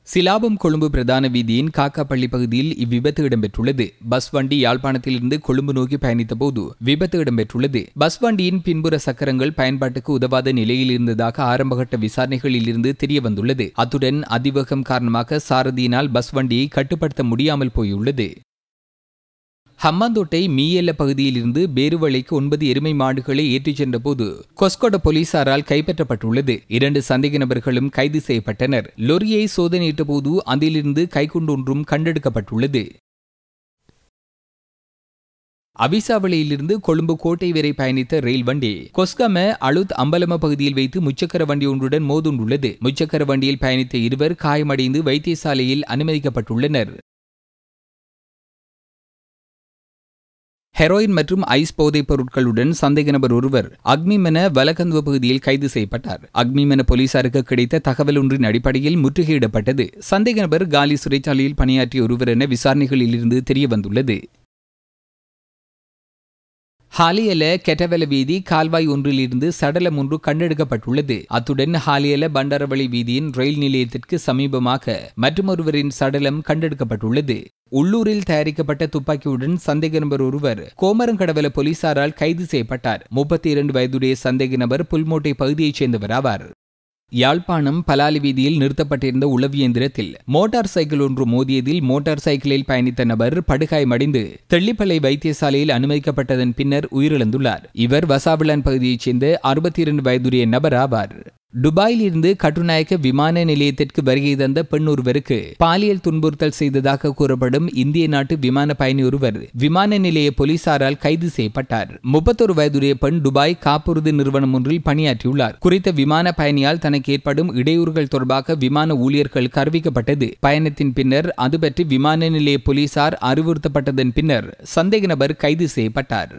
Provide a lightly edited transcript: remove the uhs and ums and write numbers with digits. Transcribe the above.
சிலாபம் கொழும்பு பிரதான வீதியின் காக்காப்பள்ளி பகுதியில் இவ்விபத்து இடம்பெற்றுள்ளது. பஸ் வண்டி யாழ்ப்பாணத்திலிருந்து கொழும்பு நோக்கி பயணித்த போது விபத்து இடம்பெற்றுள்ளது. பஸ் வண்டியின் பின்புற சக்கரங்கள் பயன்பாட்டுக்கு உதவாத நிலையில் இருந்ததாக ஆரம்பகட்ட விசாரணைகளில் இருந்து தெரியவந்துள்ளது. அத்துடன் அதிவேகம் காரணமாக சாரதியினால் பஸ் வண்டியை கட்டுப்படுத்த முடியாமல் போயுள்ளது. ஹம்பாந்தோட்டை மீயல்ல பகுதியில் இருந்து பேருவளைக்கு 9 எருமை மாடுகளை ஏற்றிச் சென்றபோது கொஸ்கொட போலீசாரால் கைப்பற்றப்பட்டுள்ளது. 2 சந்தேக நபர்களும் கைது செய்யப்பட்டனர். லொரியை சோதனையிட்ட போது அதிலிருந்து கைக்குண்டு ஒன்றும் கண்டெடுக்கப்பட்டுள்ளது. அவிசாவளியிலிருந்து கொழும்பு கோட்டை வரை பயணித்த ரயில் வண்டி கொஸ்கம அளுத் அம்பலம பகுதியில் வைத்து முச்சக்கர வண்டி ஒன்றுடன் மோதுண்டுள்ளது. முச்சக்கர வண்டியில் பயணித்த இருவர் காயமடைந்து வைத்தியசாலையில் அனுமதிக்கப்பட்டுள்ளனர். ஹெரோயின் மற்றும் ஐஸ் போதைப் பொருட்களுடன் சந்தேக நபர் ஒருவர் அக்மிமென வலகந்துவ பகுதியில் கைது செய்யப்பட்டார். அக்மிமென போலீசாருக்கு கிடைத்த தகவல் ஒன்றின் அடிப்படையில் முற்றுகையிடப்பட்டது. சந்தேக நபர் காலி சிறைச்சாலையில் பணியாற்றிய ஒருவர் என விசாரணைகளில் இருந்து தெரியவந்துள்ளது. ஹாலியல கெட்டவெல வீதி கால்வாய் ஒன்றிலிருந்து சடலம் ஒன்று கண்டெடுக்கப்பட்டுள்ளது. அத்துடன் ஹாலியல பண்டாரவளி வீதியின் ரயில் நிலையத்திற்கு சமீபமாக மற்றொருவரின் சடலம் கண்டெடுக்கப்பட்டுள்ளது. உள்ளூரில் தயாரிக்கப்பட்ட துப்பாக்கியுடன் சந்தேக நபர் ஒருவர் கோமரங்கடவல போலீசாரால் கைது செய்யப்பட்டார். 32 வயதுடைய சந்தேக நபர் புல்மோட்டை பகுதியைச் சேர்ந்தவர் ஆவார். யாழ்ப்பாணம் பலாலி வீதியில் நிறுத்தப்பட்டிருந்த உளவு இயந்திரத்தில் மோட்டார் சைக்கிள் ஒன்று மோதியதில் மோட்டார் சைக்கிளில் பயணித்த நபர் படுகாயமடைந்து தெள்ளிப்பளை வைத்தியசாலையில் அனுமதிக்கப்பட்டதன் பின்னர் உயிரிழந்துள்ளார். இவர் வசாவிளான் பகுதியைச் சேர்ந்த 62 வயதுடைய நபர் ஆவார். துபாயிலிருந்து கட்டுநாயக்க விமான நிலையத்திற்கு வருகை தந்த பெண் ஒருவருக்கு பாலியல் துன்புறுத்தல் செய்ததாக கூறப்படும் இந்திய நாட்டு விமான பயணி ஒருவர் விமான நிலைய போலீசாரால் கைது செய்யப்பட்டார். 31 வயதுடைய பெண் துபாய் காப்புறுதி நிறுவனம் ஒன்றில் பணியாற்றியுள்ளார். குறித்த விமான பயணியால் தனக்கு ஏற்படும் இடையூறுகள் தொடர்பாக விமான ஊழியர்களுக்கு அறிவிக்கப்பட்டது. பயணத்தின் பின்னர் அது பற்றி விமான நிலைய போலீசார் அறிவுறுத்தப்பட்டதன் பின்னர் சந்தேக நபர் கைது செய்யப்பட்டார்.